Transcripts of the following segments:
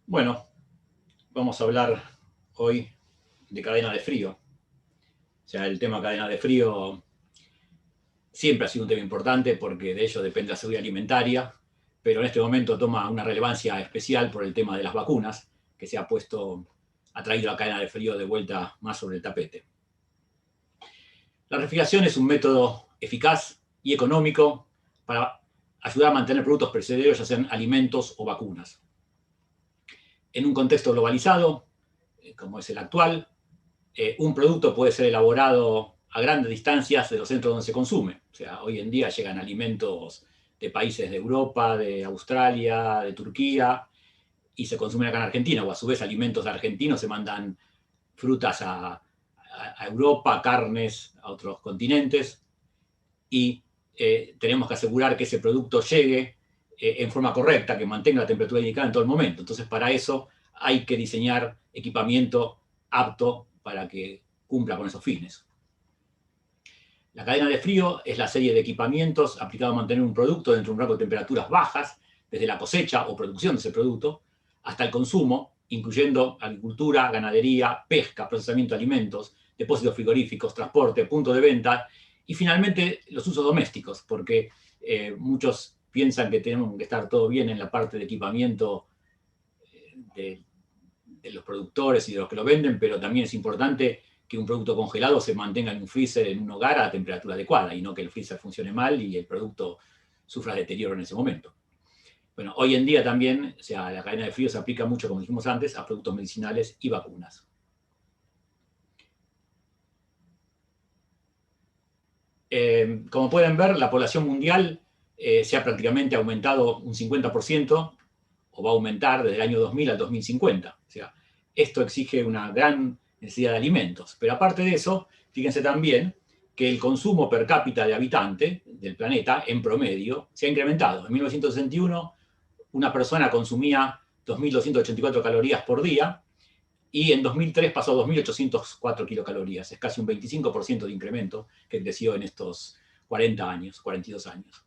Bueno, vamos a hablar hoy de cadena de frío. O sea, el tema cadena de frío siempre ha sido un tema importante porque de ello depende la seguridad alimentaria, pero en este momento toma una relevancia especial por el tema de las vacunas, que se ha traído la cadena de frío de vuelta más sobre el tapete. La refrigeración es un método eficaz y económico para ayudar a mantener productos perecederos, ya sean alimentos o vacunas. En un contexto globalizado, como es el actual, un producto puede ser elaborado a grandes distancias de los centros donde se consume. O sea, hoy en día llegan alimentos de países de Europa, de Australia, de Turquía, y se consumen acá en Argentina, o a su vez alimentos argentinos se mandan frutas a Europa, carnes a otros continentes, y tenemos que asegurar que ese producto llegue en forma correcta, que mantenga la temperatura indicada en todo el momento. Entonces, para eso hay que diseñar equipamiento apto para que cumpla con esos fines. La cadena de frío es la serie de equipamientos aplicados a mantener un producto dentro de un rango de temperaturas bajas, desde la cosecha o producción de ese producto hasta el consumo, incluyendo agricultura, ganadería, pesca, procesamiento de alimentos, depósitos frigoríficos, transporte, punto de venta y finalmente los usos domésticos, porque muchos piensan que tenemos que estar todo bien en la parte de equipamiento de los productores y de los que lo venden, pero también es importante que un producto congelado se mantenga en un freezer en un hogar a temperatura adecuada y no que el freezer funcione mal y el producto sufra deterioro en ese momento. Bueno, hoy en día también, o sea, la cadena de frío se aplica mucho, como dijimos antes, a productos medicinales y vacunas. Como pueden ver, la población mundial se ha prácticamente aumentado un 50%, o va a aumentar desde el año 2000 al 2050. O sea, esto exige una gran necesidad de alimentos. Pero aparte de eso, fíjense también que el consumo per cápita de habitante del planeta, en promedio, se ha incrementado. En 1961, una persona consumía 2.284 calorías por día, y en 2003 pasó a 2.804 kilocalorías. Es casi un 25% de incremento que creció en estos 40 años, 42 años.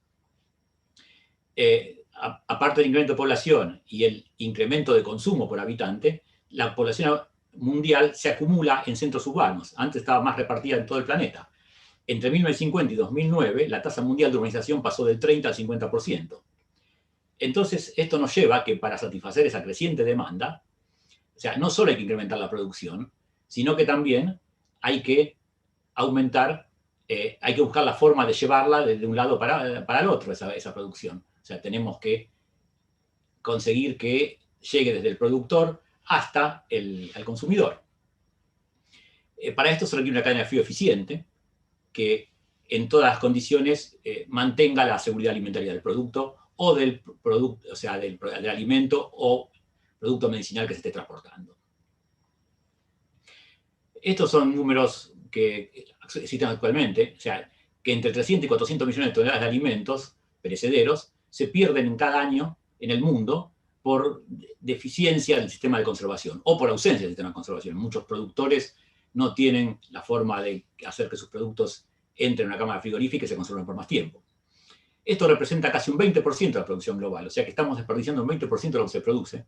Aparte del incremento de población y el incremento de consumo por habitante, la población mundial se acumula en centros urbanos. Antes estaba más repartida en todo el planeta. Entre 1950 y 2009, la tasa mundial de urbanización pasó del 30 al 50%. Entonces, esto nos lleva a que para satisfacer esa creciente demanda, o sea, no solo hay que incrementar la producción, sino que también hay que aumentar, hay que buscar la forma de llevarla de un lado para el otro, esa producción. O sea, tenemos que conseguir que llegue desde el productor hasta el consumidor. Para esto se requiere una cadena de frío eficiente que en todas las condiciones mantenga la seguridad alimentaria del producto o del producto, o sea, del alimento o producto medicinal que se esté transportando. Estos son números que existen actualmente, o sea, que entre 300 y 400 millones de toneladas de alimentos perecederos se pierden en cada año en el mundo por deficiencia del sistema de conservación o por ausencia del sistema de conservación. Muchos productores no tienen la forma de hacer que sus productos entren en una cámara frigorífica y se conserven por más tiempo. Esto representa casi un 20% de la producción global, o sea que estamos desperdiciando un 20% de lo que se produce.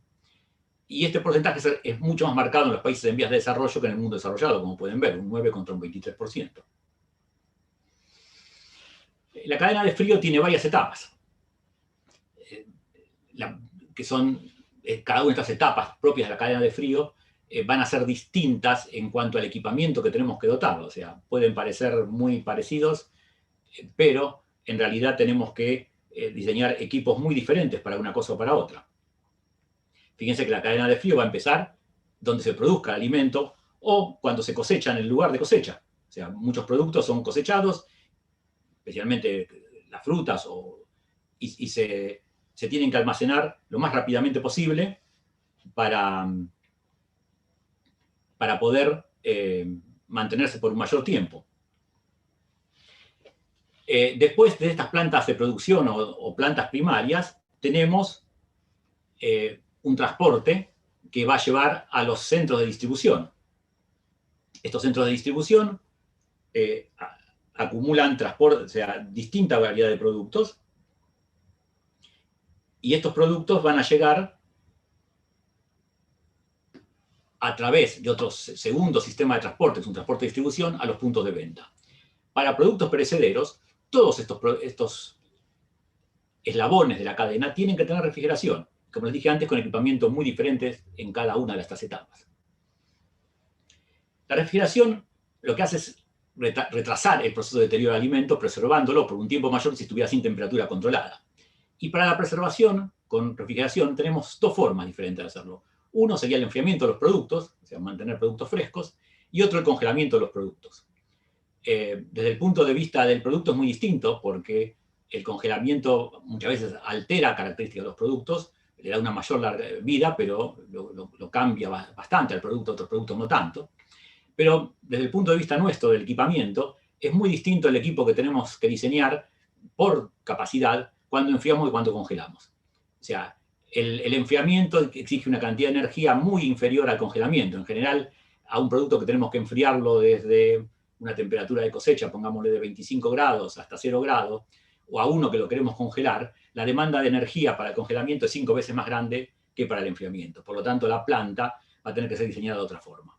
Y este porcentaje es mucho más marcado en los países en vías de desarrollo que en el mundo desarrollado, como pueden ver, un 9 contra un 23%. La cadena de frío tiene varias etapas, que son cada una de estas etapas propias de la cadena de frío van a ser distintas en cuanto al equipamiento que tenemos que dotar. O sea, pueden parecer muy parecidos, pero en realidad tenemos que diseñar equipos muy diferentes para una cosa o para otra. Fíjense que la cadena de frío va a empezar donde se produzca el alimento o cuando se cosecha en el lugar de cosecha. O sea, muchos productos son cosechados, especialmente las frutas, y se tienen que almacenar lo más rápidamente posible para poder mantenerse por un mayor tiempo. Después de estas plantas de producción o plantas primarias, tenemos un transporte que va a llevar a los centros de distribución. Estos centros de distribución acumulan transporte, o sea, distinta variedad de productos, y estos productos van a llegar a través de otro segundo sistema de transporte, que es un transporte de distribución, a los puntos de venta. Para productos perecederos, todos estos eslabones de la cadena tienen que tener refrigeración, como les dije antes, con equipamientos muy diferentes en cada una de estas etapas. La refrigeración lo que hace es retrasar el proceso de deterioro del alimento, preservándolo por un tiempo mayor que si estuviera sin temperatura controlada. Y para la preservación, con refrigeración, tenemos dos formas diferentes de hacerlo. Uno sería el enfriamiento de los productos, o sea, mantener productos frescos, y otro el congelamiento de los productos. Desde el punto de vista del producto es muy distinto, porque el congelamiento muchas veces altera características de los productos, le da una mayor vida, pero lo cambia bastante al producto, otros productos no tanto. Pero desde el punto de vista nuestro, del equipamiento, es muy distinto el equipo que tenemos que diseñar por capacidad cuando enfriamos y cuando congelamos. O sea, el enfriamiento exige una cantidad de energía muy inferior al congelamiento. En general, a un producto que tenemos que enfriarlo desde una temperatura de cosecha, pongámosle de 25 grados hasta 0 grados, o a uno que lo queremos congelar, la demanda de energía para el congelamiento es 5 veces más grande que para el enfriamiento. Por lo tanto, la planta va a tener que ser diseñada de otra forma.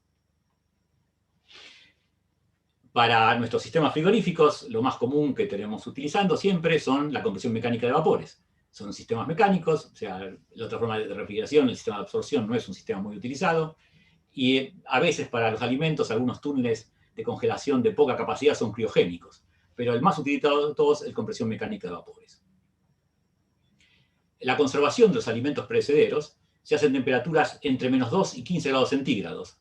Para nuestros sistemas frigoríficos, lo más común que tenemos utilizando siempre son la compresión mecánica de vapores. Son sistemas mecánicos, o sea, la otra forma de refrigeración, el sistema de absorción, no es un sistema muy utilizado. Y a veces para los alimentos, algunos túneles de congelación de poca capacidad son criogénicos. Pero el más utilizado de todos es la compresión mecánica de vapores. La conservación de los alimentos perecederos se hace en temperaturas entre -2 y 15 grados centígrados.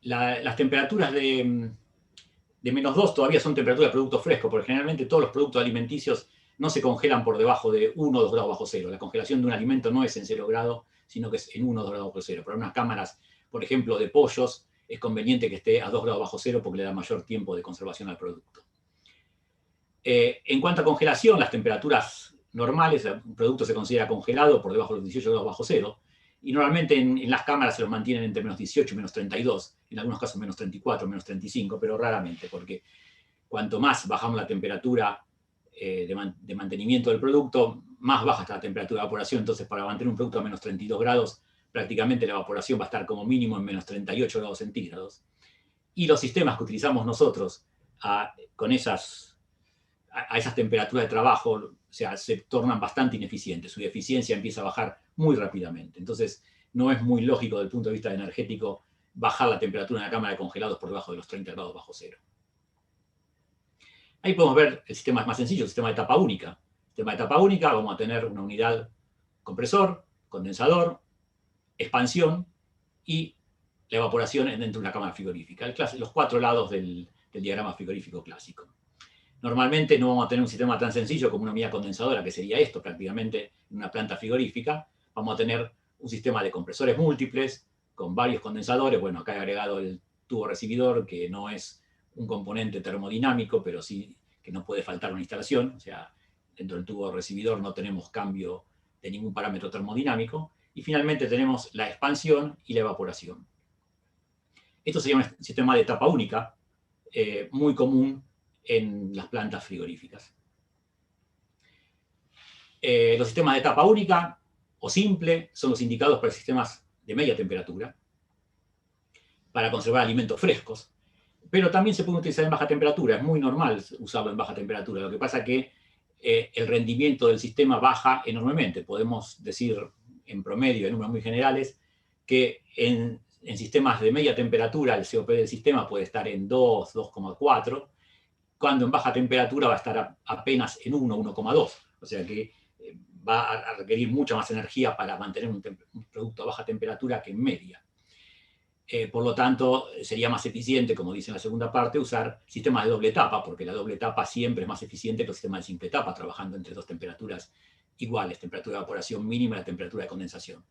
Las temperaturas de -2 todavía son temperaturas de productos frescos, porque generalmente todos los productos alimenticios no se congelan por debajo de 1 o 2 grados bajo cero. La congelación de un alimento no es en 0 grados, sino que es en 1 o 2 grados bajo cero. Para unas cámaras, por ejemplo, de pollos, es conveniente que esté a 2 grados bajo cero porque le da mayor tiempo de conservación al producto. En cuanto a congelación, las temperaturas normales, un producto se considera congelado por debajo de los 18 grados bajo cero, y normalmente en las cámaras se los mantienen entre -18 y -32, en algunos casos -34, -35, pero raramente, porque cuanto más bajamos la temperatura de mantenimiento del producto, más baja está la temperatura de evaporación. Entonces, para mantener un producto a -32 grados, prácticamente la evaporación va a estar como mínimo en -38 grados centígrados. Y los sistemas que utilizamos nosotros con esas temperaturas de trabajo, o sea, se tornan bastante ineficientes. Su eficiencia empieza a bajar muy rápidamente. Entonces, no es muy lógico desde el punto de vista energético bajar la temperatura en la cámara de congelados por debajo de los 30 grados bajo cero. Ahí podemos ver el sistema más sencillo, el sistema de etapa única. El sistema de etapa única, vamos a tener una unidad compresor, condensador, expansión y la evaporación dentro de una cámara frigorífica. Los 4 lados del diagrama frigorífico clásico. Normalmente no vamos a tener un sistema tan sencillo como una unidad condensadora, que sería esto prácticamente en una planta frigorífica. Vamos a tener un sistema de compresores múltiples con varios condensadores. Bueno, acá he agregado el tubo recibidor, que no es un componente termodinámico, pero sí que no puede faltar una instalación. O sea, dentro del tubo recibidor no tenemos cambio de ningún parámetro termodinámico. Y finalmente tenemos la expansión y la evaporación. Esto sería un sistema de etapa única, muy común en las plantas frigoríficas. Los sistemas de etapa única o simple son los indicados para sistemas de media temperatura, para conservar alimentos frescos, pero también se puede utilizar en baja temperatura. Es muy normal usarlo en baja temperatura. Lo que pasa es que el rendimiento del sistema baja enormemente. Podemos decir en promedio, en números muy generales, que en sistemas de media temperatura el COP del sistema puede estar en 2, 2,4, cuando en baja temperatura va a estar apenas en 1, 1,2. O sea que va a requerir mucha más energía para mantener un producto a baja temperatura que en media. Por lo tanto, sería más eficiente, como dice en la segunda parte, usar sistemas de doble etapa, porque la doble etapa siempre es más eficiente que los sistemas de simple etapa, trabajando entre dos temperaturas iguales, temperatura de evaporación mínima y la temperatura de condensación.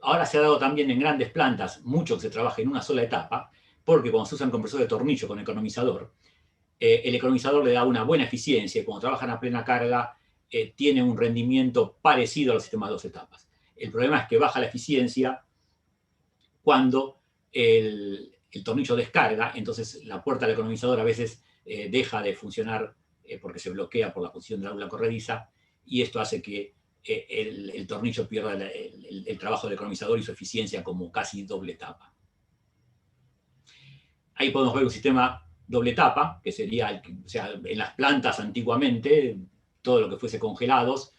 Ahora se ha dado también en grandes plantas mucho que se trabaja en una sola etapa, porque cuando se usa un compresor de tornillo con economizador, el economizador le da una buena eficiencia y cuando trabajan a plena carga tiene un rendimiento parecido a los sistemas de dos etapas. El problema es que baja la eficiencia cuando el el tornillo descarga, entonces la puerta del economizador a veces deja de funcionar porque se bloquea por la posición de la aula corrediza, y esto hace que el tornillo pierda el trabajo del economizador y su eficiencia como casi doble tapa. Ahí podemos ver un sistema doble tapa, que sería, o sea, en las plantas antiguamente, todo lo que fuese congelados,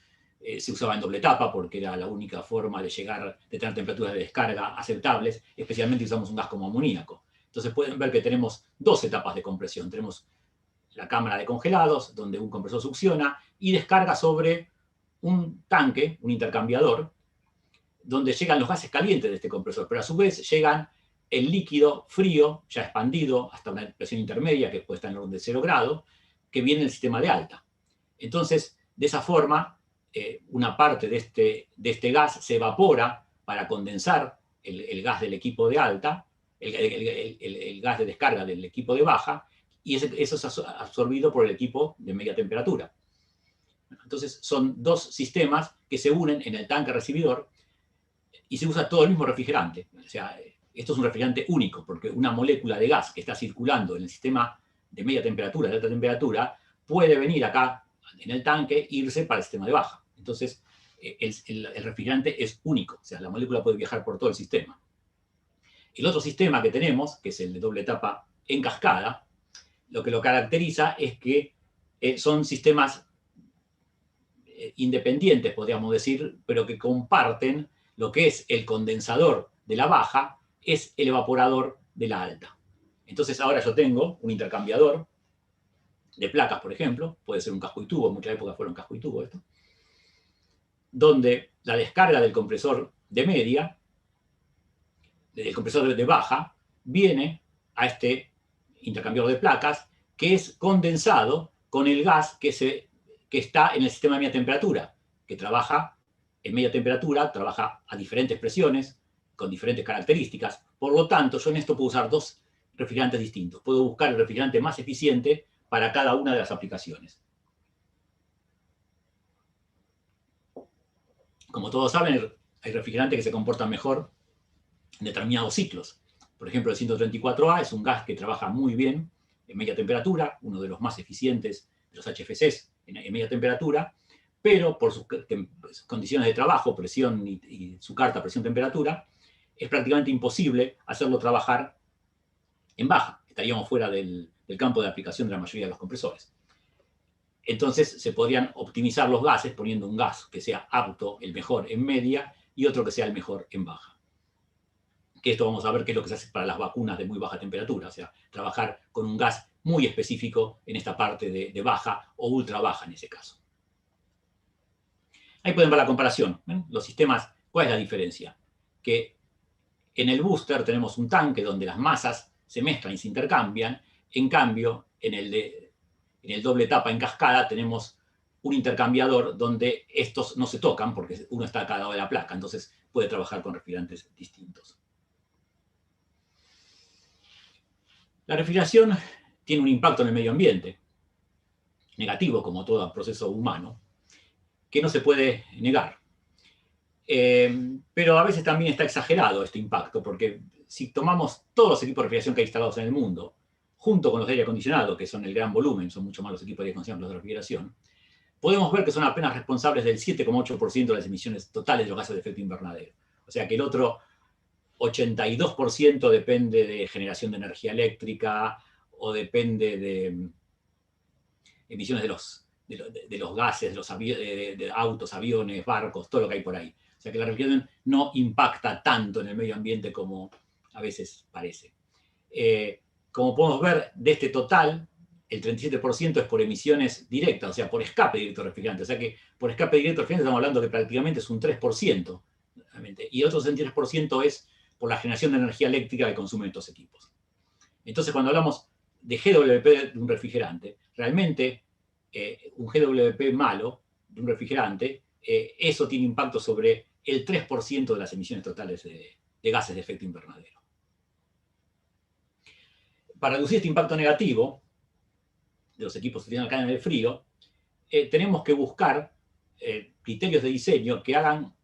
se usaba en doble tapa porque era la única forma de llegar, de tener temperaturas de descarga aceptables, especialmente si usamos un gas como amoníaco. Entonces pueden ver que tenemos dos etapas de compresión. Tenemos la cámara de congelados, donde un compresor succiona y descarga sobre un tanque, un intercambiador, donde llegan los gases calientes de este compresor, pero a su vez llegan el líquido frío, ya expandido hasta una presión intermedia, que puede estar en el orden de 0 grado, que viene del sistema de alta. Entonces, de esa forma, una parte de este gas se evapora para condensar el gas del equipo de alta, el gas de descarga del equipo de baja, y eso es absorbido por el equipo de media temperatura. Entonces, son dos sistemas que se unen en el tanque recibidor y se usa todo el mismo refrigerante. O sea, esto es un refrigerante único, porque una molécula de gas que está circulando en el sistema de media temperatura, de alta temperatura, puede venir acá en el tanque e irse para el sistema de baja. Entonces, el refrigerante es único, o sea, la molécula puede viajar por todo el sistema. El otro sistema que tenemos, que es el de doble etapa en cascada, lo que lo caracteriza es que son sistemas independientes, podríamos decir, pero que comparten lo que es el condensador de la baja, es el evaporador de la alta. Entonces ahora yo tengo un intercambiador de placas, por ejemplo, puede ser un casco y tubo, en muchas épocas fueron casco y tubo esto, donde la descarga del compresor de media, del compresor de baja, viene a este intercambiador de placas, que es condensado con el gas que está en el sistema de media temperatura, que trabaja en media temperatura, trabaja a diferentes presiones, con diferentes características. Por lo tanto, yo en esto puedo usar dos refrigerantes distintos. Puedo buscar el refrigerante más eficiente para cada una de las aplicaciones. Como todos saben, hay refrigerantes que se comportan mejor en determinados ciclos. Por ejemplo, el 134A es un gas que trabaja muy bien en media temperatura, uno de los más eficientes de los HFCs en media temperatura, pero por sus condiciones de trabajo, presión y su carta presión-temperatura, es prácticamente imposible hacerlo trabajar en baja. Estaríamos fuera del campo de aplicación de la mayoría de los compresores. Entonces se podrían optimizar los gases poniendo un gas que sea apto, el mejor en media, y otro que sea el mejor en baja. Que esto vamos a ver qué es lo que se hace para las vacunas de muy baja temperatura, o sea, trabajar con un gas muy específico en esta parte de baja o ultra baja en ese caso. Ahí pueden ver la comparación. ¿Ven? Los sistemas, ¿cuál es la diferencia? Que en el booster tenemos un tanque donde las masas se mezclan y se intercambian. En cambio, en el doble etapa en cascada tenemos un intercambiador donde estos no se tocan porque uno está a cada lado de la placa. Entonces puede trabajar con refrigerantes distintos. La refrigeración tiene un impacto en el medio ambiente, negativo como todo proceso humano, que no se puede negar. Pero a veces también está exagerado este impacto, porque si tomamos todos los equipos de refrigeración que hay instalados en el mundo, junto con los de aire acondicionado, que son el gran volumen, son mucho más los equipos de aire acondicionado que los de refrigeración, podemos ver que son apenas responsables del 7,8% de las emisiones totales de los gases de efecto invernadero. O sea que el otro 82% depende de generación de energía eléctrica o depende de emisiones de los gases, de autos, aviones, barcos, todo lo que hay por ahí. O sea que la refrigeración no impacta tanto en el medio ambiente como a veces parece. Como podemos ver, de este total, el 37% es por emisiones directas, o sea, por escape directo refrigerante. O sea que por escape directo refrigerante estamos hablando que prácticamente es un 3%. Y el otro 63% es por la generación de energía eléctrica que consumen estos equipos. Entonces, cuando hablamos de GWP de un refrigerante, realmente un GWP malo de un refrigerante, eso tiene impacto sobre el 3% de las emisiones totales de gases de efecto invernadero. Para reducir este impacto negativo de los equipos que tienen la cadena de frío, tenemos que buscar criterios de diseño que hagan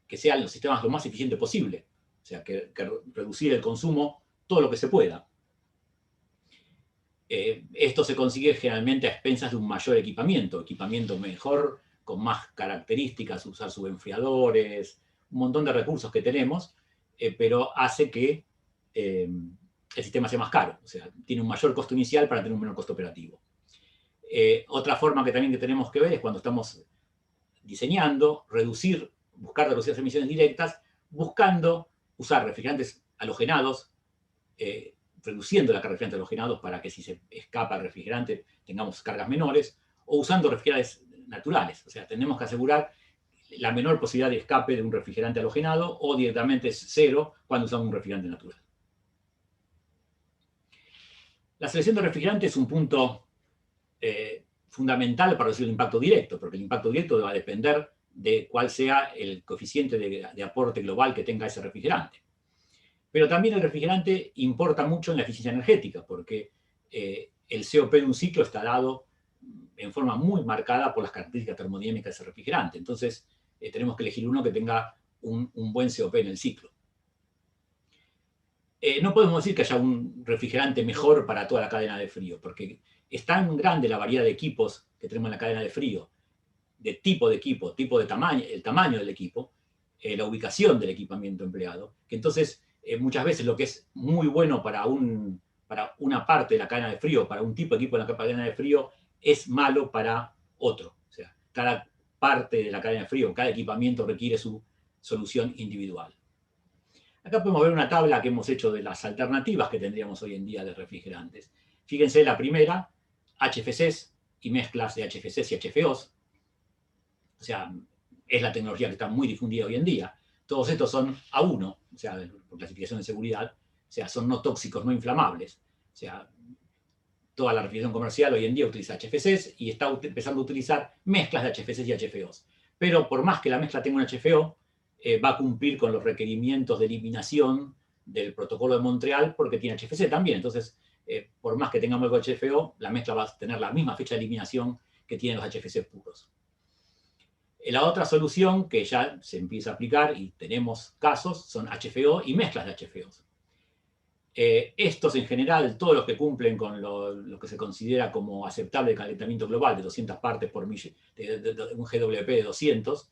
que sean los sistemas lo más eficientes posible. O sea, que reducir el consumo todo lo que se pueda. Esto se consigue generalmente a expensas de un mayor equipamiento mejor, con más características, usar subenfriadores, un montón de recursos que tenemos, pero hace que el sistema sea más caro, o sea, tiene un mayor costo inicial para tener un menor costo operativo. Otra forma que también tenemos que ver es cuando estamos diseñando, buscar reducir las emisiones directas, buscando usar refrigerantes halogenados, reduciendo la carga de refrigerantes halogenados para que si se escapa el refrigerante tengamos cargas menores, o usando refrigerantes naturales. O sea, tenemos que asegurar la menor posibilidad de escape de un refrigerante halogenado o directamente cero cuando usamos un refrigerante natural. La selección de refrigerantes es un punto fundamental para reducir el impacto directo, porque el impacto directo va a depender de cuál sea el coeficiente de aporte global que tenga ese refrigerante. Pero también el refrigerante importa mucho en la eficiencia energética, porque el COP de un ciclo está dado en forma muy marcada por las características termodinámicas de ese refrigerante. Entonces, tenemos que elegir uno que tenga un buen COP en el ciclo. No podemos decir que haya un refrigerante mejor para toda la cadena de frío, porque es tan grande la variedad de equipos que tenemos en la cadena de frío, de tipo de equipo, tipo de tamaño, el tamaño del equipo, la ubicación del equipamiento empleado, que entonces muchas veces lo que es muy bueno para una parte de la cadena de frío, para un tipo de equipo de la cadena de frío, es malo para otro. O sea, cada parte de la cadena de frío, cada equipamiento requiere su solución individual. Acá podemos ver una tabla que hemos hecho de las alternativas que tendríamos hoy en día de refrigerantes. Fíjense la primera, HFCs y mezclas de HFCs y HFOs. O sea, es la tecnología que está muy difundida hoy en día. Todos estos son A1, o sea, por clasificación de seguridad, o sea, son no tóxicos, no inflamables. O sea, toda la refrigeración comercial hoy en día utiliza HFCs y está empezando a utilizar mezclas de HFCs y HFOs. Pero por más que la mezcla tenga un HFO, va a cumplir con los requerimientos de eliminación del protocolo de Montreal porque tiene HFC también. Entonces, por más que tengamos algo de HFO, la mezcla va a tener la misma fecha de eliminación que tienen los HFC puros. La otra solución que ya se empieza a aplicar, y tenemos casos, son HFO y mezclas de HFOs. Estos en general, todos los que cumplen con lo que se considera como aceptable calentamiento global de 200 partes por millón, un GWP de 200,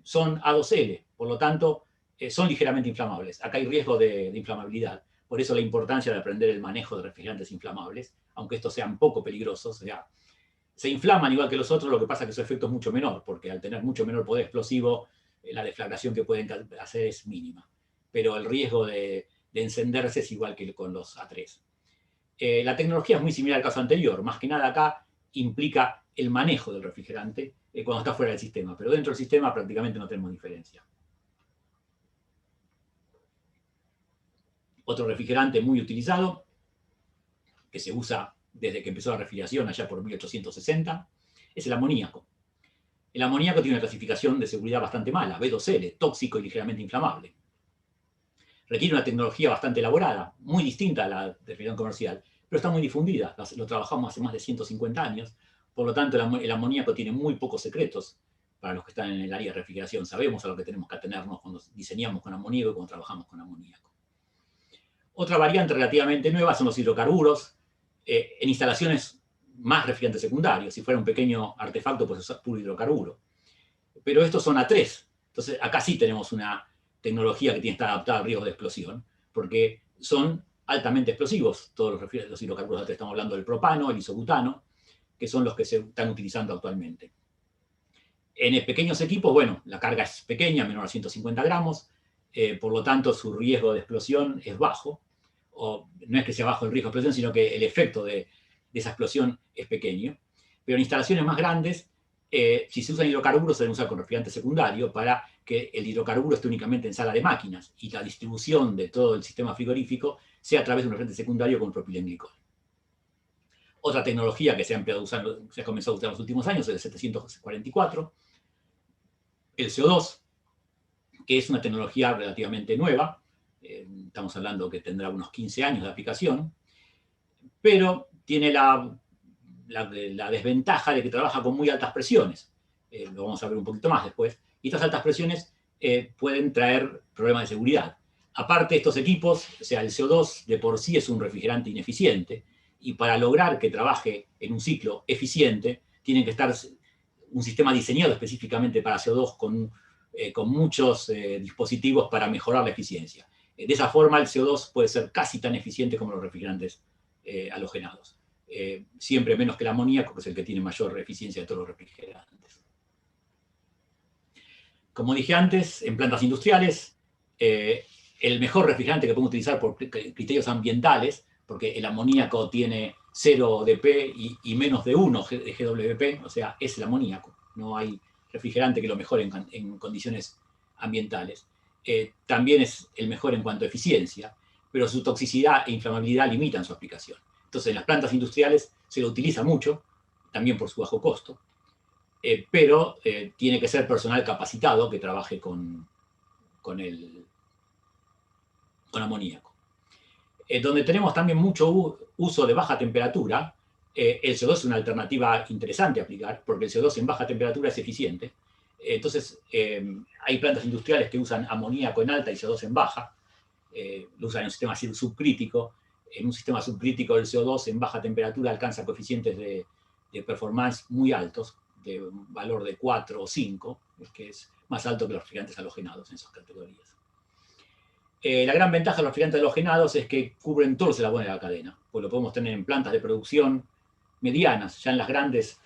son A2L, por lo tanto, son ligeramente inflamables. Acá hay riesgo de inflamabilidad. Por eso la importancia de aprender el manejo de refrigerantes inflamables, aunque estos sean poco peligrosos. O sea, se inflaman igual que los otros, lo que pasa es que su efecto es mucho menor, porque al tener mucho menor poder explosivo, la deflagración que pueden hacer es mínima. Pero el riesgo de encenderse es igual que con los A3. La tecnología es muy similar al caso anterior. Más que nada acá implica el manejo del refrigerante cuando está fuera del sistema, pero dentro del sistema prácticamente no tenemos diferencia. Otro refrigerante muy utilizado, que se usa desde que empezó la refrigeración allá por 1860, es el amoníaco. El amoníaco tiene una clasificación de seguridad bastante mala, B2L, tóxico y ligeramente inflamable. Requiere una tecnología bastante elaborada, muy distinta a la de refrigeración comercial, pero está muy difundida. Lo trabajamos hace más de 150 años. Por lo tanto, el amoníaco tiene muy pocos secretos para los que están en el área de refrigeración. Sabemos a lo que tenemos que atenernos cuando diseñamos con amoníaco y cuando trabajamos con amoníaco. Otra variante relativamente nueva son los hidrocarburos en instalaciones más refrigerantes secundarios. Si fuera un pequeño artefacto, pues es puro hidrocarburo. Pero estos son A3. Entonces, acá sí tenemos una tecnología que tiene que estar adaptada al riesgo de explosión, porque son altamente explosivos todos los hidrocarburos A3. Estamos hablando del propano, el isobutano, que son los que se están utilizando actualmente. En pequeños equipos, bueno, la carga es pequeña, menor a 150 gramos, por lo tanto su riesgo de explosión es bajo, o no es que sea bajo el riesgo de explosión, sino que el efecto de esa explosión es pequeño. Pero en instalaciones más grandes, si se usan hidrocarburos, se deben usar con refrigerante secundario para que el hidrocarburo esté únicamente en sala de máquinas y la distribución de todo el sistema frigorífico sea a través de un refrigerante secundario con propilenglicol. Otra tecnología que se ha comenzado a usar en los últimos años es el 744, el CO2, que es una tecnología relativamente nueva. Estamos hablando que tendrá unos 15 años de aplicación, pero tiene la desventaja de que trabaja con muy altas presiones. Lo vamos a ver un poquito más después. Y estas altas presiones pueden traer problemas de seguridad. Aparte, estos equipos, o sea, el CO2 de por sí es un refrigerante ineficiente, y para lograr que trabaje en un ciclo eficiente, tiene que estar un sistema diseñado específicamente para CO2 con muchos dispositivos para mejorar la eficiencia. De esa forma, el CO2 puede ser casi tan eficiente como los refrigerantes halogenados. Siempre menos que el amoníaco, que es el que tiene mayor eficiencia de todos los refrigerantes. Como dije antes, en plantas industriales, el mejor refrigerante que podemos utilizar por criterios ambientales, porque el amoníaco tiene 0 dP y menos de 1 de GWP, o sea, es el amoníaco. No hay refrigerante que lo mejore en condiciones ambientales. También es el mejor en cuanto a eficiencia, pero su toxicidad e inflamabilidad limitan su aplicación. Entonces, en las plantas industriales se lo utiliza mucho, también por su bajo costo, pero tiene que ser personal capacitado que trabaje con amoníaco. Donde tenemos también mucho uso de baja temperatura, el CO2 es una alternativa interesante a aplicar, porque el CO2 en baja temperatura es eficiente. Entonces, hay plantas industriales que usan amoníaco en alta y CO2 en baja, lo usan en un sistema subcrítico. En un sistema subcrítico el CO2 en baja temperatura alcanza coeficientes de performance muy altos, de un valor de 4 o 5, que es más alto que los refrigerantes halogenados en esas categorías. La gran ventaja de los refrigerantes halogenados es que cubren todos los eslabones de la cadena, pues lo podemos tener en plantas de producción medianas. Ya en las grandes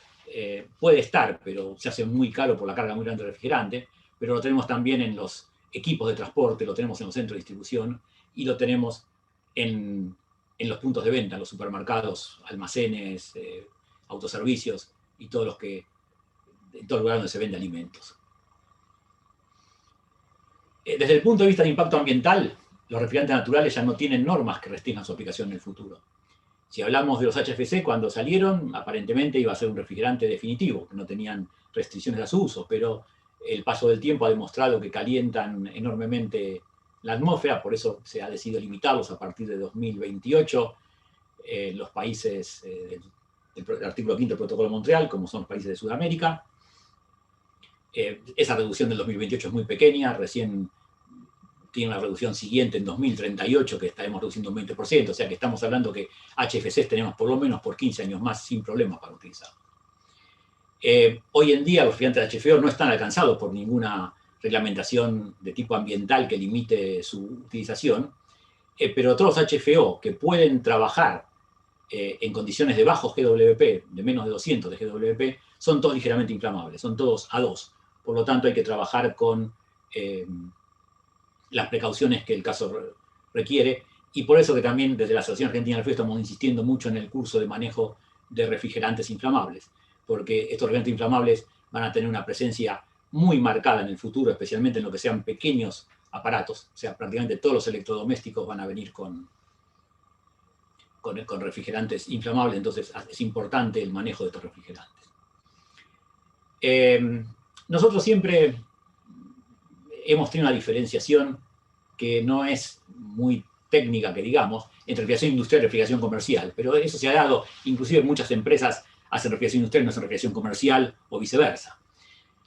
puede estar, pero se hace muy caro por la carga muy grande del refrigerante, pero lo tenemos también en los equipos de transporte, lo tenemos en los centros de distribución y lo tenemos en los puntos de venta, en los supermercados, almacenes, autoservicios y en todo el lugar donde se vende alimentos. Desde el punto de vista de impacto ambiental, los refrigerantes naturales ya no tienen normas que restrinjan su aplicación en el futuro. Si hablamos de los HFC, cuando salieron, aparentemente iba a ser un refrigerante definitivo, que no tenían restricciones a su uso, pero el paso del tiempo ha demostrado que calientan enormemente la atmósfera, por eso se ha decidido limitarlos a partir de 2028. Los países del artículo 5 del Protocolo de Montreal, como son los países de Sudamérica. Esa reducción del 2028 es muy pequeña, recién tiene una reducción siguiente en 2038 que estaremos reduciendo un 20%, o sea que estamos hablando que HFCs tenemos por lo menos por 15 años más sin problemas para utilizar. Hoy en día los refrigerantes de HFO no están alcanzados por ninguna reglamentación de tipo ambiental que limite su utilización, pero todos los HFO que pueden trabajar en condiciones de bajos GWP, de menos de 200 de GWP, son todos ligeramente inflamables, son todos A2. Por lo tanto, hay que trabajar con las precauciones que el caso requiere, y por eso que también desde la Asociación Argentina del Frío estamos insistiendo mucho en el curso de manejo de refrigerantes inflamables, porque estos refrigerantes inflamables van a tener una presencia muy marcada en el futuro, especialmente en lo que sean pequeños aparatos, o sea, prácticamente todos los electrodomésticos van a venir con refrigerantes inflamables, entonces es importante el manejo de estos refrigerantes. Nosotros siempre hemos tenido una diferenciación que no es muy técnica, que digamos, entre refrigeración industrial y refrigeración comercial, pero eso se ha dado, inclusive muchas empresas hacen refrigeración industrial y no hacen refrigeración comercial, o viceversa.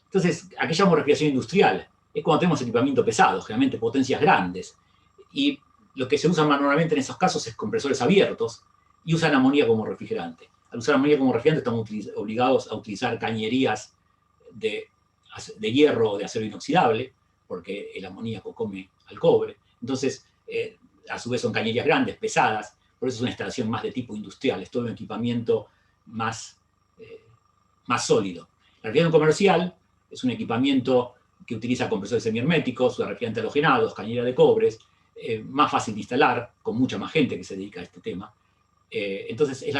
Entonces, ¿a qué llamamos refrigeración industrial? Es cuando tenemos equipamiento pesado, generalmente potencias grandes, y lo que se usa normalmente en esos casos es compresores abiertos, y usan amoníaco como refrigerante. Al usar amoníaco como refrigerante estamos obligados a utilizar cañerías de hierro o de acero inoxidable, porque el amoníaco come al cobre. Entonces, a su vez son cañerías grandes, pesadas, por eso es una instalación más de tipo industrial, es todo un equipamiento más sólido. La refrigeración comercial es un equipamiento que utiliza compresores semiherméticos, refrigerantes halogenados, cañería de cobres, más fácil de instalar, con mucha más gente que se dedica a este tema. Entonces, es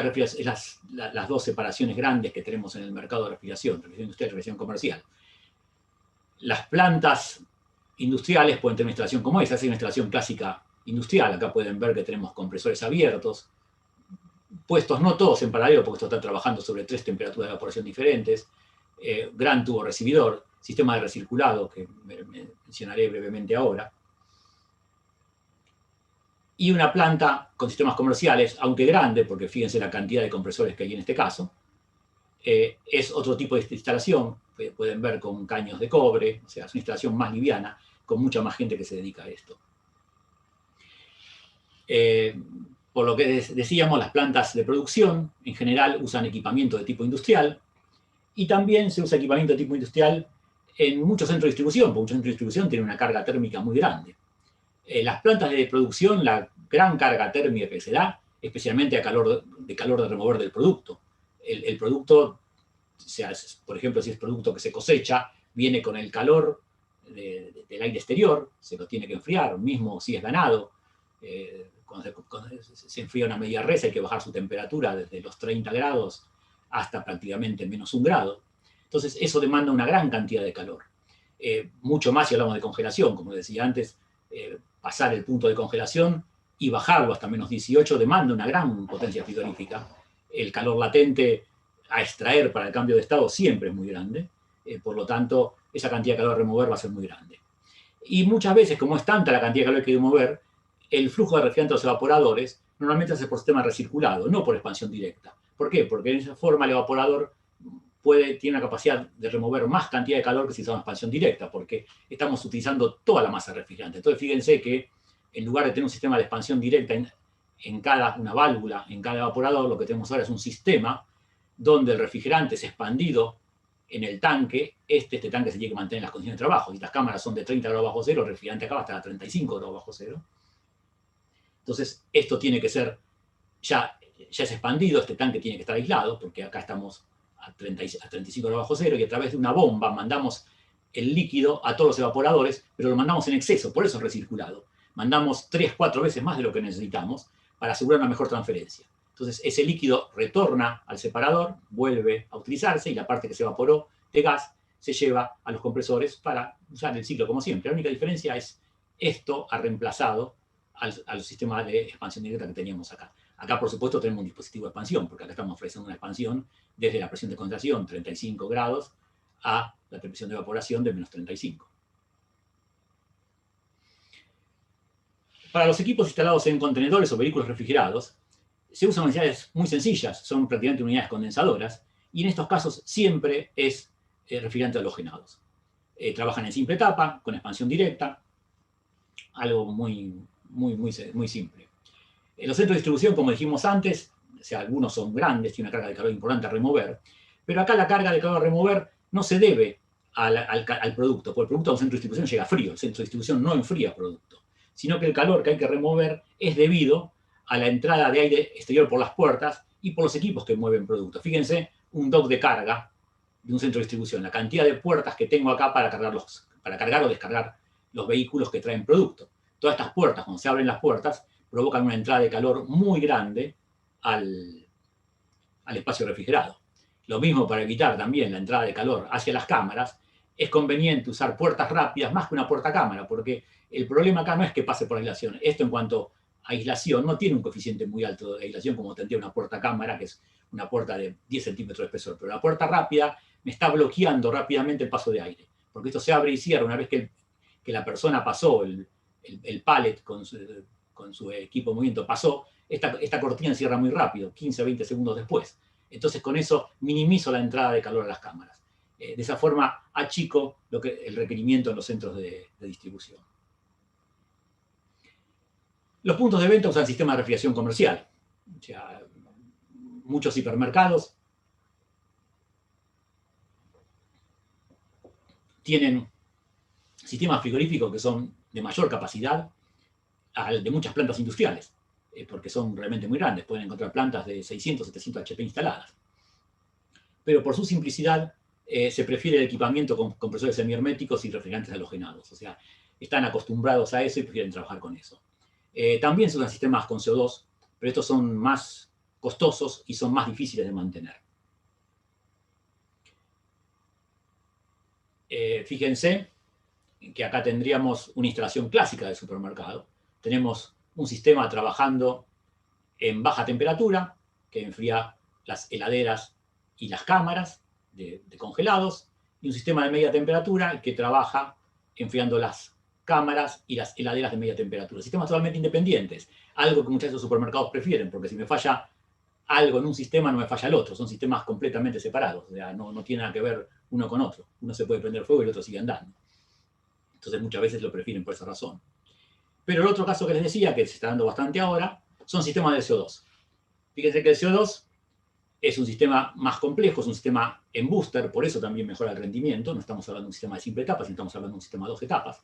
las dos separaciones grandes que tenemos en el mercado de refrigeración industrial y refrigeración comercial. Las plantas industriales pueden tener una instalación como esa, es una instalación clásica industrial. Acá pueden ver que tenemos compresores abiertos, puestos no todos en paralelo, porque esto está trabajando sobre 3 temperaturas de evaporación diferentes, gran tubo recibidor, sistema de recirculado, que mencionaré brevemente ahora, y una planta con sistemas comerciales, aunque grande, porque fíjense la cantidad de compresores que hay en este caso, es otro tipo de instalación, pueden ver con caños de cobre, o sea, es una instalación más liviana, con mucha más gente que se dedica a esto. Por lo que decíamos, las plantas de producción en general usan equipamiento de tipo industrial y también se usa equipamiento de tipo industrial en muchos centros de distribución, porque muchos centros de distribución tienen una carga térmica muy grande. Las plantas de producción, la gran carga térmica que se da, especialmente a calor de remover del producto. El producto, por ejemplo, si es producto que se cosecha, viene con el calor del aire exterior, se lo tiene que enfriar, mismo si es ganado. Cuando se enfría una media res, hay que bajar su temperatura desde los 30 grados hasta prácticamente menos 1 grado. Entonces, eso demanda una gran cantidad de calor. Mucho más si hablamos de congelación, como decía antes, pasar el punto de congelación y bajarlo hasta menos 18 demanda una gran potencia frigorífica. El calor latente a extraer para el cambio de estado siempre es muy grande, por lo tanto, esa cantidad de calor a remover va a ser muy grande. Y muchas veces, como es tanta la cantidad de calor que hay que mover, el flujo de refrigerante a los evaporadores normalmente se hace por sistema recirculado, no por expansión directa. ¿Por qué? Porque en esa forma el evaporador tiene una capacidad de remover más cantidad de calor que si usamos expansión directa, porque estamos utilizando toda la masa refrigerante. Entonces, fíjense que en lugar de tener un sistema de expansión directa una válvula, en cada evaporador, lo que tenemos ahora es un sistema donde el refrigerante es expandido en el tanque. Este tanque se tiene que mantener en las condiciones de trabajo. Si las cámaras son de 30 grados bajo cero, el refrigerante acá va a estar a 35 grados bajo cero. Entonces, esto tiene que ser, ya es expandido, este tanque tiene que estar aislado, porque acá estamos a 35 grados bajo cero, y a través de una bomba mandamos el líquido a todos los evaporadores, pero lo mandamos en exceso, por eso es recirculado. Mandamos 3, 4 veces más de lo que necesitamos para asegurar una mejor transferencia. Entonces, ese líquido retorna al separador, vuelve a utilizarse, y la parte que se evaporó de gas se lleva a los compresores para usar el ciclo como siempre. La única diferencia es esto ha reemplazado al sistema de expansión directa que teníamos acá. Acá, por supuesto, tenemos un dispositivo de expansión, porque acá estamos ofreciendo una expansión desde la presión de condensación, 35 grados, a la presión de evaporación de menos 35. Para los equipos instalados en contenedores o vehículos refrigerados, se usan unidades muy sencillas, son prácticamente unidades condensadoras, y en estos casos siempre es refrigerante halogenados. Trabajan en simple etapa, con expansión directa, algo muy simple. En los centros de distribución, como dijimos antes, o sea, algunos son grandes, tienen una carga de calor importante a remover, pero acá la carga de calor a remover no se debe al producto, porque el producto a un centro de distribución llega frío, el centro de distribución no enfría el producto, sino que el calor que hay que remover es debido a la entrada de aire exterior por las puertas y por los equipos que mueven productos. Fíjense, un dock de carga de un centro de distribución, la cantidad de puertas que tengo acá para cargar o descargar los vehículos que traen producto. Todas estas puertas, cuando se abren las puertas, provocan una entrada de calor muy grande al espacio refrigerado. Lo mismo para evitar también la entrada de calor hacia las cámaras, es conveniente usar puertas rápidas más que una puerta cámara, porque el problema acá no es que pase por aislación. Esto en cuanto a aislación no tiene un coeficiente muy alto de aislación como tendría una puerta cámara, que es una puerta de 10 centímetros de espesor. Pero la puerta rápida me está bloqueando rápidamente el paso de aire, porque esto se abre y cierra una vez que la persona pasó, el pallet con su equipo de movimiento pasó, esta cortina cierra muy rápido, 15 o 20 segundos después. Entonces, con eso minimizo la entrada de calor a las cámaras. De esa forma, achico el requerimiento en los centros de distribución. Los puntos de venta usan sistemas de refrigeración comercial. O sea, muchos hipermercados tienen sistemas frigoríficos que son de mayor capacidad de muchas plantas industriales, porque son realmente muy grandes. Pueden encontrar plantas de 600, 700 HP instaladas. Pero por su simplicidad, se prefiere el equipamiento con compresores semiherméticos y refrigerantes halogenados. O sea, están acostumbrados a eso y prefieren trabajar con eso. También se usan sistemas con CO2, pero estos son más costosos y son más difíciles de mantener. Fíjense que acá tendríamos una instalación clásica del supermercado. Tenemos un sistema trabajando en baja temperatura, que enfría las heladeras y las cámaras de congelados, y un sistema de media temperatura que trabaja enfriando las cámaras y las heladeras de media temperatura. Sistemas totalmente independientes, algo que muchos de esos supermercados prefieren, porque si me falla algo en un sistema, no me falla el otro. Son sistemas completamente separados, o sea, no tiene nada que ver uno con otro. Uno se puede prender fuego y el otro sigue andando. Entonces muchas veces lo prefieren por esa razón. Pero el otro caso que les decía, que se está dando bastante ahora, son sistemas de CO2. Fíjense que el CO2 es un sistema más complejo, es un sistema en booster, por eso también mejora el rendimiento. No estamos hablando de un sistema de simple etapas, sino estamos hablando de un sistema de 2 etapas,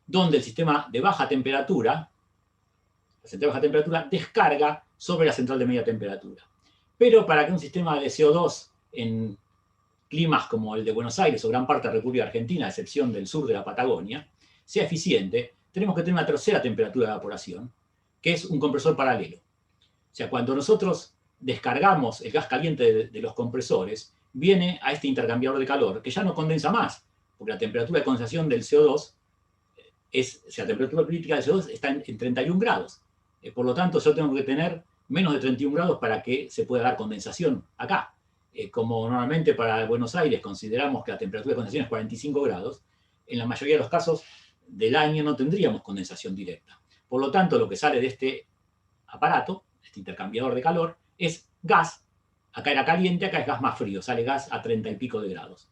donde el sistema de baja temperatura, la central de baja temperatura, descarga sobre la central de media temperatura. Pero para que un sistema de CO2 en climas como el de Buenos Aires o gran parte de la República Argentina, a excepción del sur de la Patagonia, sea eficiente, tenemos que tener una tercera temperatura de evaporación, que es un compresor paralelo. O sea, cuando nosotros descargamos el gas caliente de los compresores, viene a este intercambiador de calor, que ya no condensa más, porque la temperatura de condensación del CO2 la temperatura crítica del CO2 está en 31 grados. Por lo tanto, yo tengo que tener menos de 31 grados para que se pueda dar condensación acá. Como normalmente para Buenos Aires consideramos que la temperatura de condensación es 45 grados, en la mayoría de los casos del año no tendríamos condensación directa. Por lo tanto, lo que sale de este aparato, este intercambiador de calor, es gas. Acá era caliente, acá es gas más frío, sale gas a 30 y pico de grados.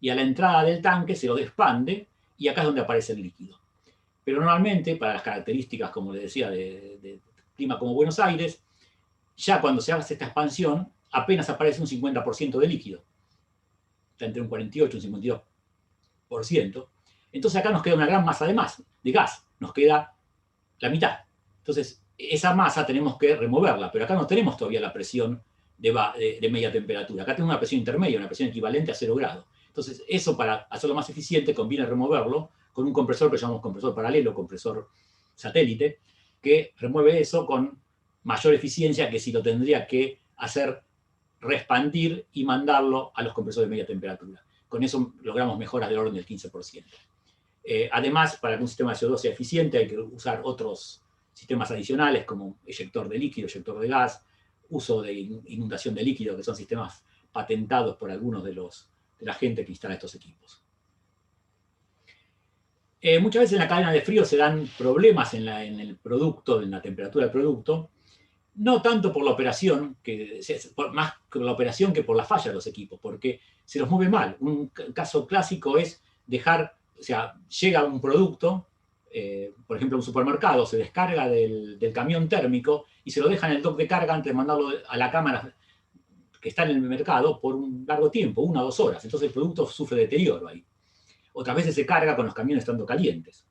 Y a la entrada del tanque se lo expande y acá es donde aparece el líquido. Pero normalmente, para las características, como les decía, de clima como Buenos Aires, ya cuando se hace esta expansión, apenas aparece un 50% de líquido. Está entre un 48 y un 52%. Entonces acá nos queda una gran masa de gas. Nos queda la mitad. Entonces, esa masa tenemos que removerla, pero acá no tenemos todavía la presión de media temperatura. Acá tenemos una presión intermedia, una presión equivalente a 0 grados. Entonces, eso para hacerlo más eficiente conviene removerlo con un compresor que llamamos compresor paralelo, compresor satélite, que remueve eso con mayor eficiencia que si lo tendría que hacer reexpandir y mandarlo a los compresores de media temperatura. Con eso logramos mejoras del orden del 15%. Además, para que un sistema de CO2 sea eficiente hay que usar otros sistemas adicionales como eyector de líquido, eyector de gas, uso de inundación de líquido, que son sistemas patentados por algunos de la gente que instala estos equipos. Muchas veces en la cadena de frío se dan problemas en el producto, en la temperatura del producto, no tanto por la operación, más por la operación que por la falla de los equipos, porque se los mueve mal. Un caso clásico es dejar, o sea, llega un producto, por ejemplo, a un supermercado, se descarga del camión térmico y se lo deja en el dock de carga antes de mandarlo a la cámara que está en el mercado por un largo tiempo, 1 o 2 horas. Entonces el producto sufre deterioro ahí. Otras veces se carga con los camiones estando calientes.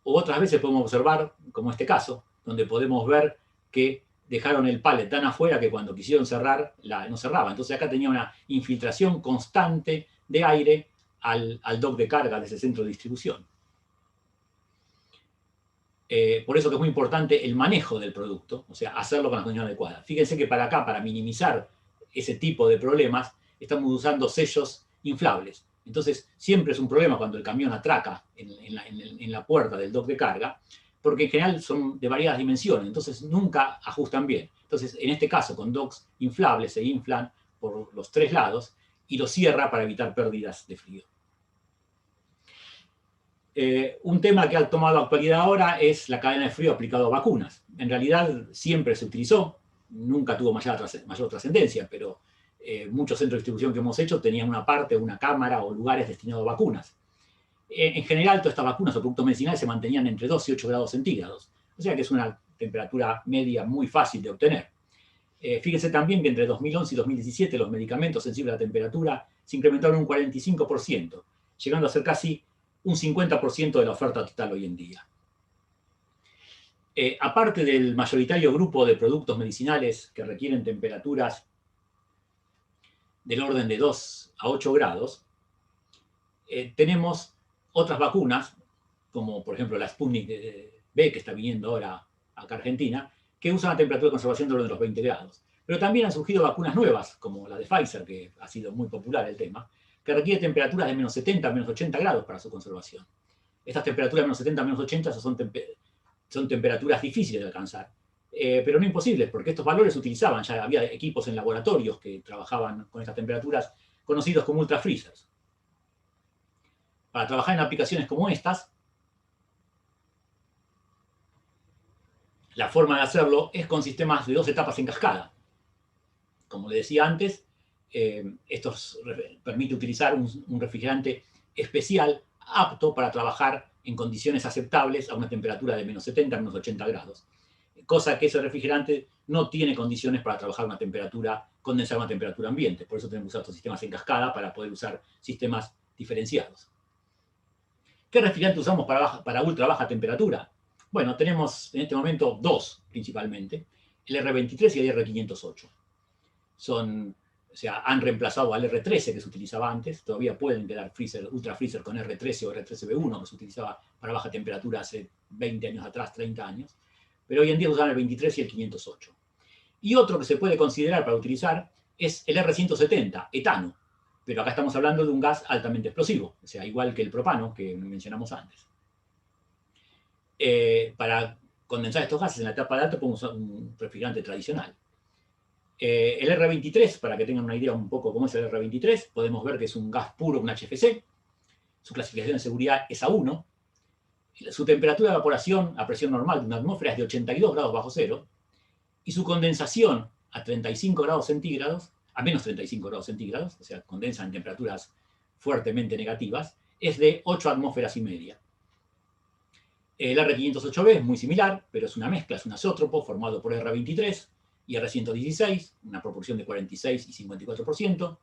O otras veces podemos observar, como este caso, donde podemos ver que dejaron el pallet tan afuera que cuando quisieron cerrar, no cerraba. Entonces acá tenía una infiltración constante de aire al dock de carga de ese centro de distribución. Por eso que es muy importante el manejo del producto, o sea, hacerlo con las condiciones adecuadas. Fíjense que para acá, para minimizar ese tipo de problemas, estamos usando sellos inflables. Entonces, siempre es un problema cuando el camión atraca en la puerta del dock de carga, porque en general son de variadas dimensiones, entonces nunca ajustan bien. Entonces, en este caso, con docks inflables, se inflan por los 3 lados y lo cierra para evitar pérdidas de frío. Un tema que ha tomado actualidad ahora es la cadena de frío aplicado a vacunas. En realidad siempre se utilizó, nunca tuvo mayor trascendencia, pero muchos centros de distribución que hemos hecho tenían una parte, una cámara o lugares destinados a vacunas. En general, todas estas vacunas o productos medicinales se mantenían entre 2 y 8 grados centígrados. O sea que es una temperatura media muy fácil de obtener. Fíjense también que entre 2011 y 2017 los medicamentos sensibles a la temperatura se incrementaron un 45%, llegando a ser casi un 50% de la oferta total hoy en día. Aparte del mayoritario grupo de productos medicinales que requieren temperaturas del orden de 2 a 8 grados, tenemos otras vacunas, como por ejemplo la Sputnik B, que está viniendo ahora acá a Argentina, que usan una temperatura de conservación del orden de los 20 grados. Pero también han surgido vacunas nuevas, como la de Pfizer, que ha sido muy popular el tema, que requiere temperaturas de menos 70 a menos 80 grados para su conservación. Estas temperaturas de menos 70 a menos 80 son temperaturas difíciles de alcanzar, pero no imposibles, porque estos valores se utilizaban, ya había equipos en laboratorios que trabajaban con estas temperaturas, conocidos como ultrafreezers. Para trabajar en aplicaciones como estas, la forma de hacerlo es con sistemas de 2 etapas en cascada. Como le decía antes, esto permite utilizar un refrigerante especial apto para trabajar en condiciones aceptables a una temperatura de menos 70 a menos 80 grados. Cosa que ese refrigerante no tiene condiciones para trabajar a una temperatura, condensar a una temperatura ambiente. Por eso tenemos que usar estos sistemas en cascada para poder usar sistemas diferenciados. ¿Qué refrigerante usamos para ultra baja temperatura? Bueno, tenemos en este momento dos principalmente, el R23 y el R508. O sea, han reemplazado al R13 que se utilizaba antes, todavía pueden quedar ultra freezer con R13 o R13B1 que se utilizaba para baja temperatura hace 20 años atrás, 30 años, pero hoy en día usan el 23 y el 508. Y otro que se puede considerar para utilizar es el R170, etano, pero acá estamos hablando de un gas altamente explosivo, o sea, igual que el propano que mencionamos antes. Para condensar estos gases en la etapa de alto podemos usar un refrigerante tradicional. El R23, para que tengan una idea un poco cómo es el R23, podemos ver que es un gas puro, un HFC. Su clasificación de seguridad es A1. Su temperatura de evaporación a presión normal de una atmósfera es de 82 grados bajo cero. Y su condensación a 35 grados centígrados, a menos 35 grados centígrados, o sea, condensa en temperaturas fuertemente negativas, es de 8 atmósferas y media. El R508B es muy similar, pero es una mezcla, es un azótropo formado por R23 y R116, una proporción de 46 y 54%,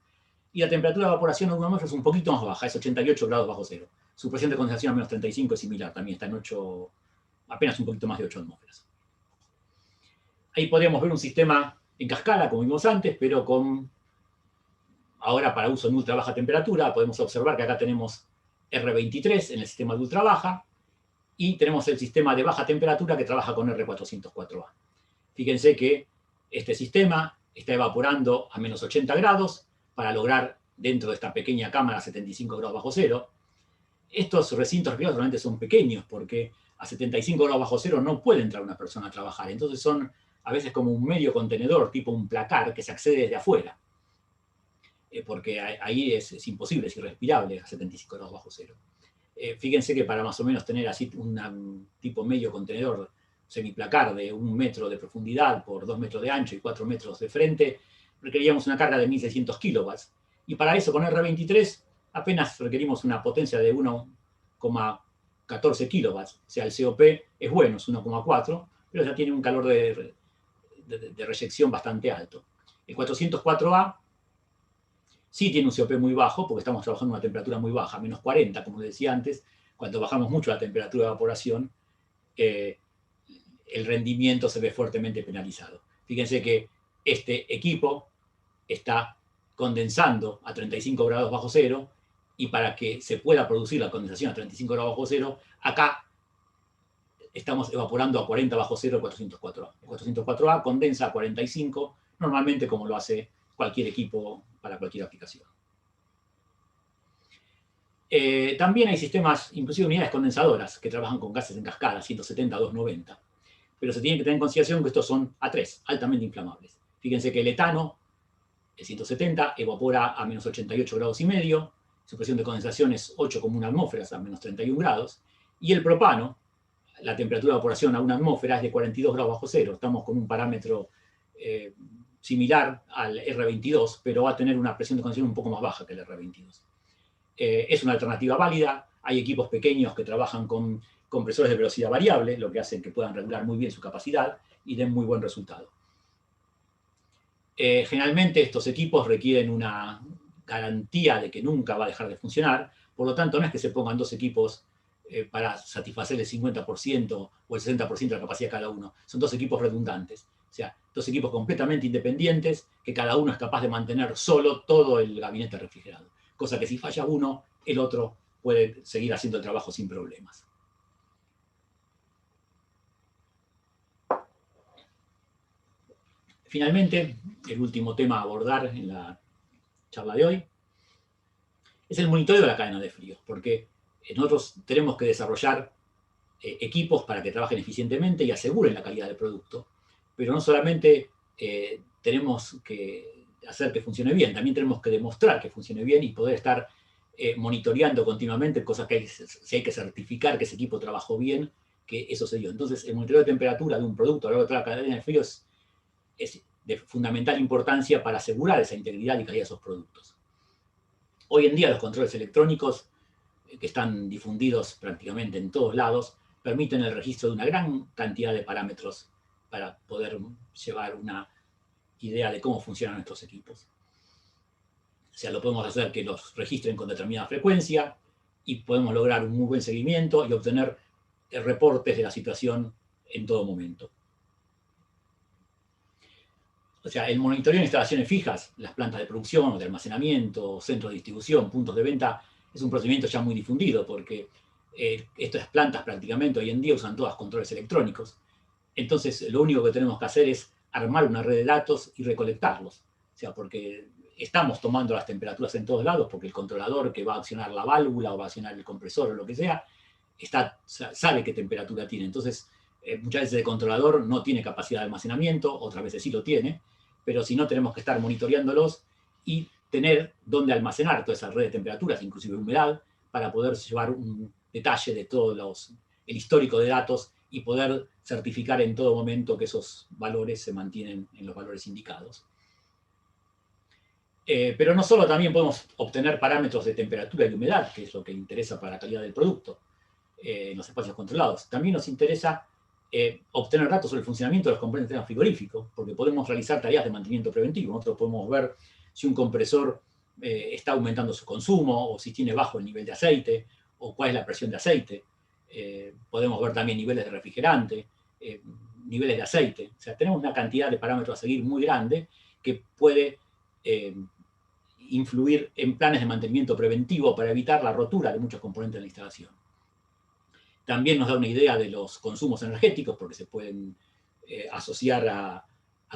y la temperatura de evaporación de una atmósfera es un poquito más baja, es 88 grados bajo cero. Su presión de condensación a menos 35 es similar, también está en 8, apenas un poquito más de 8 atmósferas. Ahí podríamos ver un sistema en cascada, como vimos antes, pero ahora para uso en ultra baja temperatura, podemos observar que acá tenemos R23 en el sistema de ultra baja, y tenemos el sistema de baja temperatura que trabaja con R404A. Fíjense que este sistema está evaporando a menos 80 grados para lograr dentro de esta pequeña cámara 75 grados bajo cero. Estos recintos refrigerados realmente son pequeños porque a 75 grados bajo cero no puede entrar una persona a trabajar. Entonces son a veces como un medio contenedor, tipo un placar, que se accede desde afuera. Porque ahí es imposible, es irrespirable a 75 grados bajo cero. Fíjense que para más o menos tener así un tipo medio contenedor semiplacar de 1 metro de profundidad por 2 metros de ancho y 4 metros de frente, requeríamos una carga de 1600 kilowatts. Y para eso con R23 apenas requerimos una potencia de 1,14 kilowatts. O sea, el COP es bueno, es 1,4, pero ya tiene un calor de reyección bastante alto. El 404A sí tiene un COP muy bajo, porque estamos trabajando a una temperatura muy baja, menos 40, como decía antes. Cuando bajamos mucho la temperatura de evaporación, el rendimiento se ve fuertemente penalizado. Fíjense que este equipo está condensando a 35 grados bajo cero, y para que se pueda producir la condensación a 35 grados bajo cero, acá estamos evaporando a 40 bajo cero el 404A. El 404A condensa a 45, normalmente como lo hace cualquier equipo para cualquier aplicación. También hay sistemas, inclusive unidades condensadoras, que trabajan con gases en cascada, 170 a 290. Pero se tiene que tener en consideración que estos son A3, altamente inflamables. Fíjense que el etano, el 170, evapora a menos 88 grados y medio, su presión de condensación es 8,1 atmósferas a menos 31 grados, y el propano, la temperatura de evaporación a 1 atmósfera es de 42 grados bajo cero. Estamos con un parámetro similar al R22, pero va a tener una presión de condensación un poco más baja que el R22. Es una alternativa válida. Hay equipos pequeños que trabajan con compresores de velocidad variable, lo que hace que puedan regular muy bien su capacidad y den muy buen resultado. Generalmente estos equipos requieren una garantía de que nunca va a dejar de funcionar, por lo tanto no es que se pongan dos equipos para satisfacer el 50% o el 60% de la capacidad de cada uno. Son dos equipos redundantes. O sea, dos equipos completamente independientes que cada uno es capaz de mantener solo todo el gabinete refrigerado. Cosa que si falla uno, el otro puede seguir haciendo el trabajo sin problemas. Finalmente, el último tema a abordar en la charla de hoy es el monitoreo de la cadena de frío, porque nosotros tenemos que desarrollar equipos para que trabajen eficientemente y aseguren la calidad del producto, pero no solamente tenemos que hacer que funcione bien, también tenemos que demostrar que funcione bien y poder estar monitoreando continuamente, cosas que si hay que certificar que ese equipo trabajó bien, que eso se dio. Entonces, el monitoreo de temperatura de un producto a lo largo de toda la cadena de frío es de fundamental importancia para asegurar esa integridad y calidad de esos productos. Hoy en día los controles electrónicos que están difundidos prácticamente en todos lados, permiten el registro de una gran cantidad de parámetros para poder llevar una idea de cómo funcionan nuestros equipos. O sea, lo podemos hacer que los registren con determinada frecuencia y podemos lograr un muy buen seguimiento y obtener reportes de la situación en todo momento. O sea, el monitoreo de instalaciones fijas, las plantas de producción o de almacenamiento, centros de distribución, puntos de venta, es un procedimiento ya muy difundido porque estas plantas prácticamente hoy en día usan todas controles electrónicos. Entonces, lo único que tenemos que hacer es armar una red de datos y recolectarlos. O sea, porque estamos tomando las temperaturas en todos lados, porque el controlador que va a accionar la válvula o va a accionar el compresor o lo que sea, sabe qué temperatura tiene. Entonces, muchas veces el controlador no tiene capacidad de almacenamiento, otras veces sí lo tiene, pero si no tenemos que estar monitoreándolos y tener dónde almacenar toda esa red de temperaturas, inclusive humedad, para poder llevar un detalle de todo el histórico de datos y poder certificar en todo momento que esos valores se mantienen en los valores indicados. Pero no solo, también podemos obtener parámetros de temperatura y humedad, que es lo que interesa para la calidad del producto en los espacios controlados. También nos interesa obtener datos sobre el funcionamiento de los componentes del sistema frigorífico, porque podemos realizar tareas de mantenimiento preventivo. Nosotros podemos ver si un compresor está aumentando su consumo, o si tiene bajo el nivel de aceite, o cuál es la presión de aceite. Podemos ver también niveles de refrigerante, niveles de aceite. O sea, tenemos una cantidad de parámetros a seguir muy grande que puede influir en planes de mantenimiento preventivo para evitar la rotura de muchos componentes de la instalación. También nos da una idea de los consumos energéticos, porque se pueden asociar a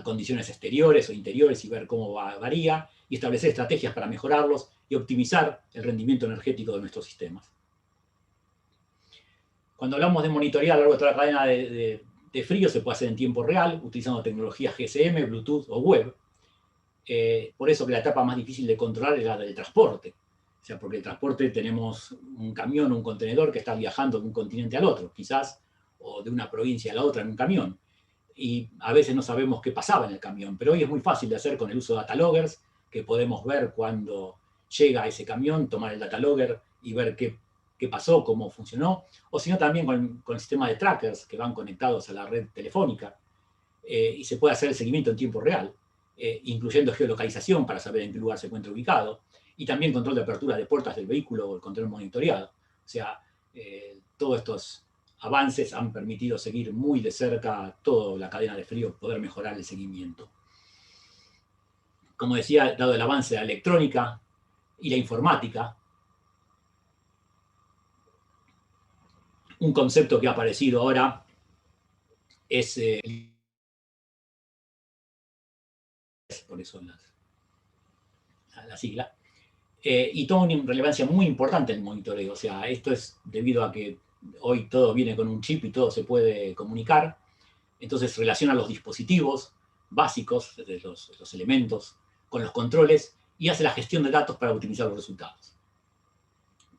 condiciones exteriores o interiores y ver cómo varía, y establecer estrategias para mejorarlos y optimizar el rendimiento energético de nuestros sistemas. Cuando hablamos de monitorear a lo largo de toda la cadena de frío, se puede hacer en tiempo real, utilizando tecnologías GSM, Bluetooth o web. Por eso que la etapa más difícil de controlar es la del transporte. O sea, porque el transporte tenemos un camión o un contenedor que está viajando de un continente al otro, quizás, o de una provincia a la otra en un camión. Y a veces no sabemos qué pasaba en el camión, pero hoy es muy fácil de hacer con el uso de data loggers, que podemos ver cuando llega ese camión, tomar el data logger y ver qué pasó, cómo funcionó, o sino también con el sistema de trackers que van conectados a la red telefónica, y se puede hacer el seguimiento en tiempo real, incluyendo geolocalización para saber en qué lugar se encuentra ubicado, y también control de apertura de puertas del vehículo o el control monitoreado. O sea, todos estos avances han permitido seguir muy de cerca toda la cadena de frío, poder mejorar el seguimiento. Como decía, dado el avance de la electrónica y la informática, un concepto que ha aparecido ahora es, por eso la sigla, y toma una relevancia muy importante en el monitoreo. O sea, esto es debido a que hoy todo viene con un chip y todo se puede comunicar. Entonces relaciona los dispositivos básicos, desde los elementos, con los controles y hace la gestión de datos para optimizar los resultados.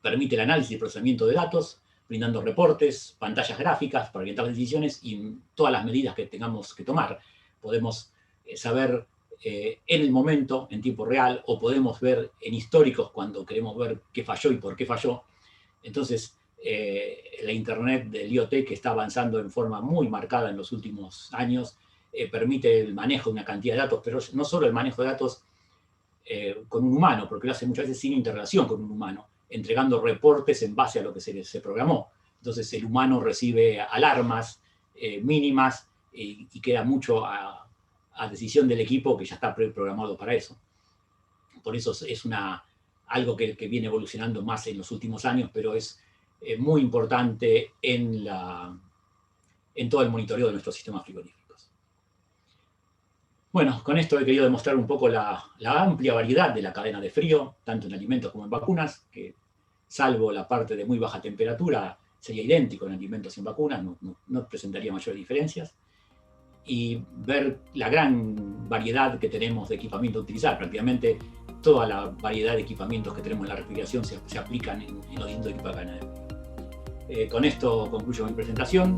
Permite el análisis y procesamiento de datos, brindando reportes, pantallas gráficas para orientar las decisiones y todas las medidas que tengamos que tomar. Podemos saber en el momento, en tiempo real, o podemos ver en históricos cuando queremos ver qué falló y por qué falló. Entonces, la Internet del IoT, que está avanzando en forma muy marcada en los últimos años, permite el manejo de una cantidad de datos, pero no solo el manejo de datos con un humano, porque lo hace muchas veces sin interrelación con un humano, entregando reportes en base a lo que se programó. Entonces el humano recibe alarmas mínimas y queda mucho a decisión del equipo que ya está preprogramado para eso. Por eso es algo que viene evolucionando más en los últimos años, pero es muy importante en todo el monitoreo de nuestros sistemas frigoríficos. Bueno, con esto he querido demostrar un poco la amplia variedad de la cadena de frío, tanto en alimentos como en vacunas, que salvo la parte de muy baja temperatura, sería idéntico en alimentos y en vacunas, no presentaría mayores diferencias. Y ver la gran variedad que tenemos de equipamiento a utilizar. Prácticamente toda la variedad de equipamientos que tenemos en la refrigeración se aplican en los distintos equipos de cadena de frío. Con esto concluyo mi presentación.